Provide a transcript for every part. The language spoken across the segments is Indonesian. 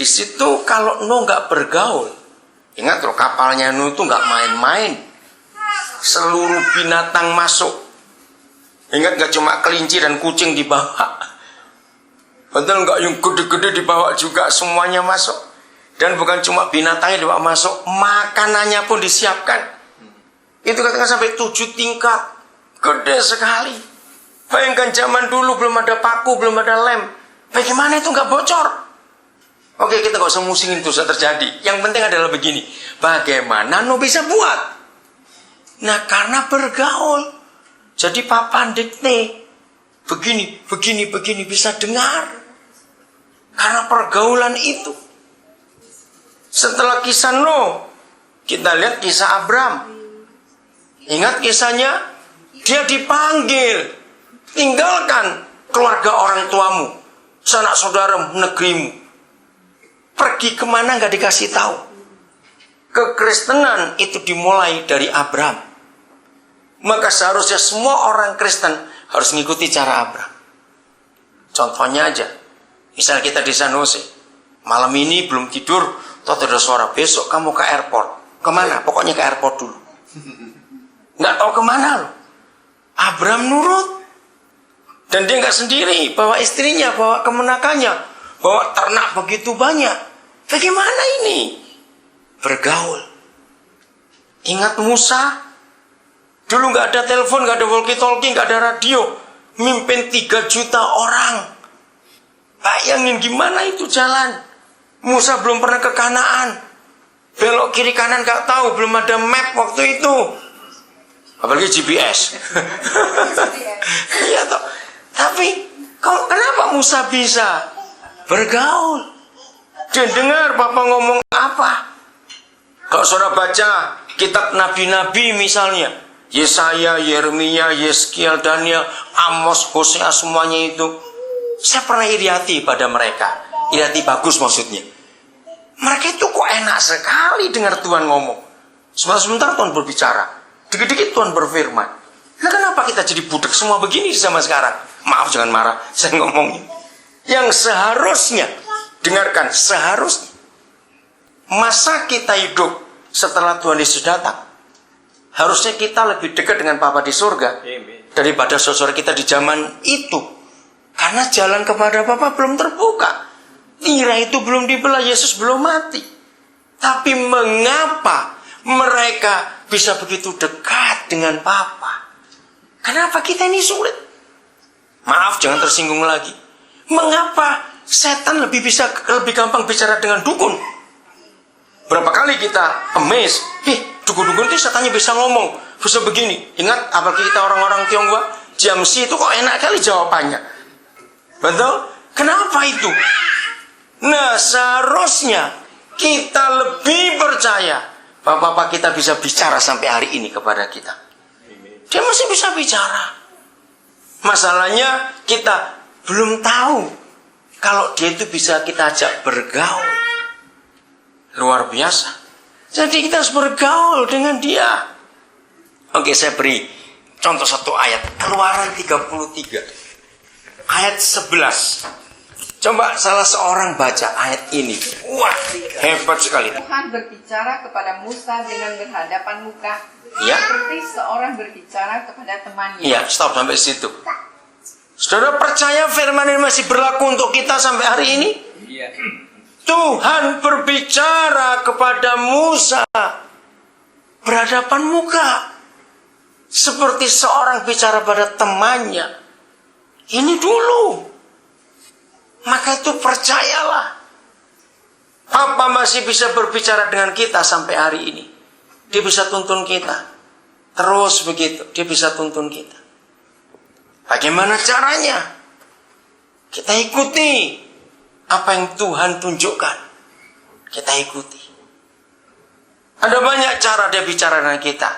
Di situ kalau Nuh nggak bergaul, ingat loh kapalnya Nuh itu nggak main-main. Seluruh binatang masuk. Ingat nggak cuma kelinci dan kucing dibawa. Betul nggak, yang gede-gede dibawa juga, semuanya masuk. Dan bukan cuma binatangnya dibawa masuk, makanannya pun disiapkan. Itu katakan sampai 7 tingkat, gede sekali. Bayangkan zaman dulu belum ada paku, belum ada lem. Bagaimana itu nggak bocor? Oke, kita nggak usah musingin itu, sudah terjadi. Yang penting adalah begini, bagaimana Nuh bisa buat? Nah, karena bergaul. Jadi papan dikte, begini bisa dengar. Karena pergaulan itu. Setelah kisah Nuh, kita lihat kisah Abram. Ingat kisahnya? Dia dipanggil, tinggalkan keluarga orang tuamu, sanak saudara, negerimu. Pergi kemana nggak dikasih tahu. Kekristenan itu dimulai dari Abram. Maka seharusnya semua orang Kristen harus mengikuti cara Abram. Contohnya aja, misal kita di San Jose, malam ini belum tidur, toh ada suara, besok kamu ke airport. Kemana? Pokoknya ke airport dulu. Nggak tahu kemana loh. Abram nurut. Dan dia nggak sendiri, bawa istrinya, bawa kemenakannya, bawa ternak begitu banyak. Bagaimana ini? Bergaul. Ingat Musa? Dulu nggak ada telepon, nggak ada walkie-talkie, nggak ada radio. Mimpin 3 juta orang. Bayangin gimana itu jalan. Musa belum pernah ke Kanaan. Belok kiri kanan nggak tahu, belum ada map waktu itu. Apalagi GPS. Iya toh. Tapi kenapa Musa bisa bergaul? Dia dengar Bapak ngomong apa. Kalau saudara baca kitab nabi-nabi misalnya, Yesaya, Yeremia, Yeskiel, Daniel, Amos, Hosea, semuanya itu, saya pernah iri hati pada mereka. Iri hati bagus maksudnya. Mereka itu kok enak sekali dengar Tuhan ngomong. Sebentar Tuhan berbicara, dikit-dikit Tuhan berfirman. Nah, kenapa kita jadi budak semua begini di zaman sekarang? Maaf, jangan marah, saya ngomongin. Yang seharusnya, dengarkan, seharusnya masa kita hidup setelah Tuhan Yesus datang, harusnya kita lebih dekat dengan Bapa di surga daripada saudara kita di zaman itu. Karena jalan kepada Bapa belum terbuka. Tirai itu belum dibelah, Yesus belum mati. Tapi mengapa mereka bisa begitu dekat dengan Bapa? Kenapa kita ini sulit? Maaf, jangan tersinggung lagi. Mengapa setan lebih gampang bicara dengan dukun? Berapa kali kita amazed, dukun-dukun itu setannya bisa ngomong, bisa begini. Ingat, apalagi kita orang-orang Tionghoa, Jamsi itu kok enak kali jawabannya. Betul? Kenapa itu? Nah, seharusnya kita lebih percaya bahwa Bapak kita bisa bicara sampai hari ini kepada kita. Dia masih bisa bicara. Masalahnya kita belum tahu kalau dia itu bisa kita ajak bergaul. Luar biasa. Jadi kita harus bergaul dengan dia. Oke, saya beri contoh satu ayat. Keluaran 33. Ayat 11. Coba salah seorang baca ayat ini. Wah, hebat sekali. Tuhan berbicara kepada Musa dengan berhadapan muka. Ya. Seperti seorang berbicara kepada temannya. Iya, stop sampai situ. Saudara percaya firman ini masih berlaku untuk kita sampai hari ini? Iya. Tuhan berbicara kepada Musa berhadapan muka. Seperti seorang bicara pada temannya. Ini dulu. Maka itu percayalah. Apa masih bisa berbicara dengan kita sampai hari ini? Dia bisa tuntun kita. Terus begitu, dia bisa tuntun kita. Bagaimana caranya? Kita ikuti apa yang Tuhan tunjukkan. Kita ikuti. Ada banyak cara dia bicara dengan kita.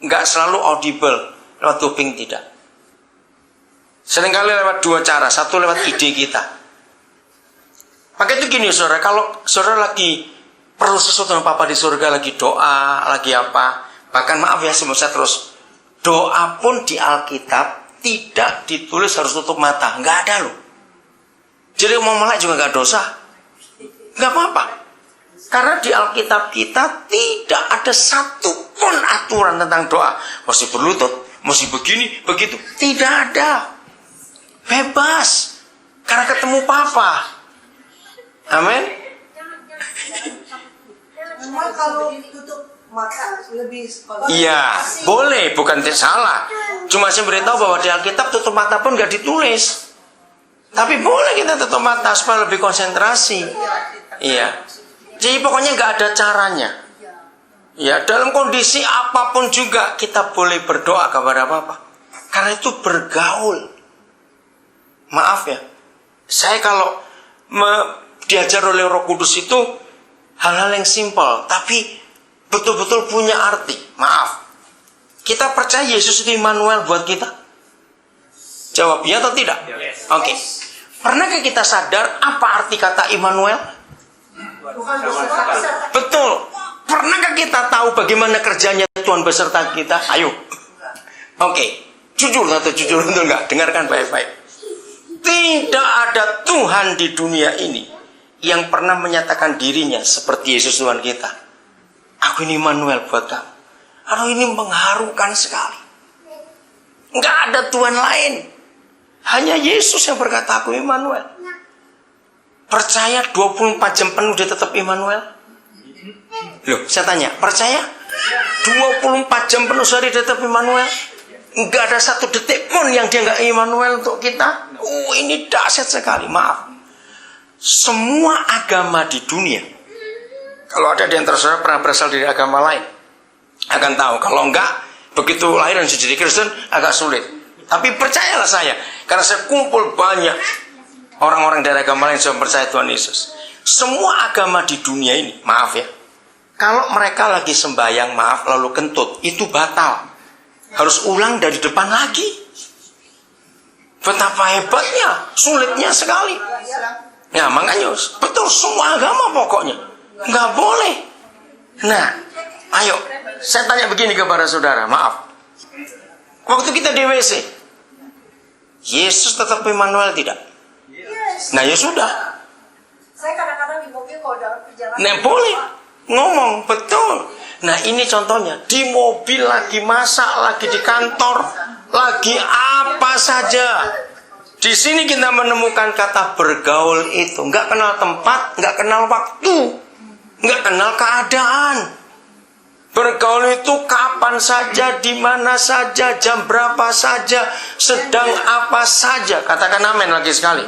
Enggak selalu audible, lewat kuping tidak. Seringkali lewat 2 cara. Satu lewat ide kita. Maka itu gini saudara, kalau saudara lagi perlu sesuatu dengan Papa di surga, lagi doa, lagi apa, bahkan maaf ya saya terus, doa pun di Alkitab tidak ditulis harus tutup mata, nggak ada loh. Jadi mau melek juga nggak dosa, nggak Gak apa-apa. Karena di Alkitab kita tidak ada satupun aturan tentang doa. Mesti berlutut, mesti begini, begitu. Tidak ada. Bebas. Karena ketemu Papa. Amin. Memang kalau tutup mata lebih Iya, boleh, bukan salah. Cuma saya beritahu bahwa di Alkitab tutup mata pun gak ditulis. Tapi boleh kita tutup mata supaya lebih konsentrasi. Iya. Jadi pokoknya gak ada caranya. Ya, dalam kondisi apapun juga kita boleh berdoa kepada Bapa. Karena itu bergaul. Maaf ya, saya kalau diajar oleh Roh Kudus itu hal-hal yang simpel, tapi betul-betul punya arti. Maaf, kita percaya Yesus itu Immanuel buat kita? Jawab ya atau tidak? Oke. Pernahkah kita sadar apa arti kata Immanuel? Betul. Pernahkah kita tahu bagaimana kerjanya Tuhan beserta kita? Ayo. Oke. Jujur atau jujur betul nggak? Dengarkan baik-baik. Tidak ada Tuhan di dunia ini yang pernah menyatakan dirinya seperti Yesus Tuhan kita. Aku ini Immanuel buat kamu. Aduh, ini mengharukan sekali. Nggak ada Tuhan lain. Hanya Yesus yang berkata aku Immanuel. Percaya 24 jam penuh dia tetap Immanuel? Loh, saya tanya, percaya 24 jam penuh sehari dia tetap Immanuel? Nggak ada satu detik pun yang dia nggak Immanuel untuk kita. Ini dahsyat sekali. Maaf. Semua agama di dunia, kalau ada di antara saudara pernah berasal dari agama lain, akan tahu. Kalau enggak, begitu lahir dan jadi Kristen agak sulit. Tapi percayalah saya, karena saya kumpul banyak orang-orang dari agama lain yang percaya Tuhan Yesus. Semua agama di dunia ini, maaf ya, kalau mereka lagi sembahyang, maaf, lalu kentut, itu batal. Harus ulang dari depan lagi. Betapa hebatnya, sulitnya sekali. Ya makanya, betul semua agama pokoknya. Nggak boleh. Nah, ayo, saya tanya begini kepada saudara, maaf. Waktu kita di WC, Yesus tetap Immanuel tidak? Nah ya sudah. Saya kadang-kadang di mobil kalau dalam perjalanan. Nah boleh ngomong, betul. Nah ini contohnya, di mobil lagi masak, lagi di kantor, lagi apa saja. Di sini kita menemukan kata bergaul itu. Nggak kenal tempat, nggak kenal waktu, nggak kenal keadaan. Bergaul itu kapan saja, di mana saja, jam berapa saja, sedang apa saja. Katakan amin lagi sekali.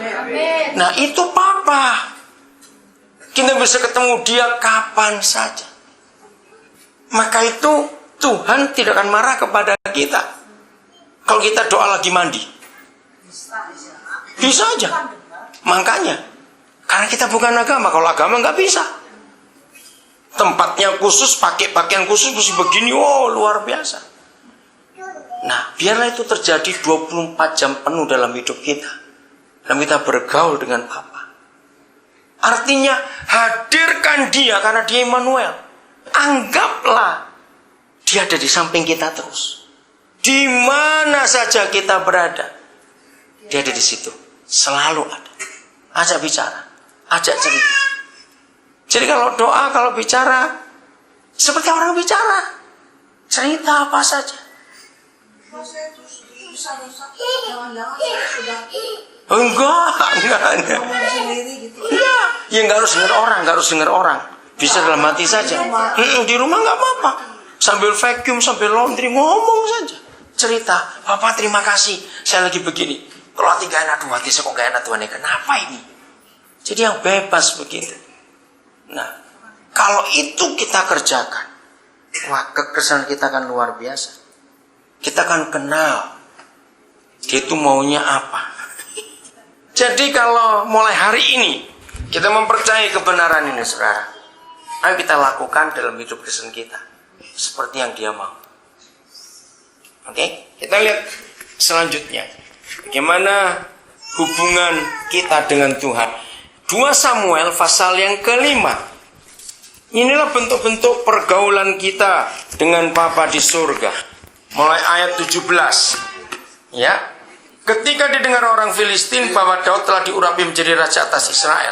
Nah itu Papa. Kita bisa ketemu dia kapan saja. Maka itu Tuhan tidak akan marah kepada kita kalau kita doa lagi mandi. Bisa aja. Makanya, karena kita bukan agama. Kalau agama nggak bisa. Tempatnya khusus, pakai pakaian khusus, mesti begini. Wow, luar biasa. Nah, biarlah itu terjadi 24 jam penuh dalam hidup kita. Dalam kita bergaul dengan Bapa. Artinya, hadirkan dia karena dia Immanuel. Anggaplah dia ada di samping kita terus. Di mana saja kita berada, dia ada di situ. Selalu ada. Ajak bicara, ajak cerita. Jadi kalau doa, kalau bicara, seperti orang bicara, cerita apa saja. Saya terus bisa rusak. Jangan-jangan saya sudah Enggak. ngomong sendiri gitu. Enggak. Ya nggak harus dengar orang, nggak harus dengar orang. Bisa dalam hati saja. Di rumah nggak apa-apa. Sambil vacuum, sambil laundry, ngomong saja. Cerita, Papa terima kasih, saya lagi begini. Kalau hati gak enak, hati saya kok gak enak Tuhan, kenapa ini? Jadi yang bebas begitu. Nah, kalau itu kita kerjakan, wah kekesan kita akan luar biasa. Kita akan kenal dia itu maunya apa. Jadi kalau mulai hari ini kita mempercayai kebenaran ini, saudara, ayo kita lakukan dalam hidup Kristen kita seperti yang dia mau. Oke, kita lihat selanjutnya bagaimana hubungan kita dengan Tuhan. 2 Samuel pasal yang ke-5. Inilah bentuk-bentuk pergaulan kita dengan Bapa di surga. Mulai ayat 17. Ya. Ketika didengar orang Filistin bahwa Daud telah diurapi menjadi raja atas Israel,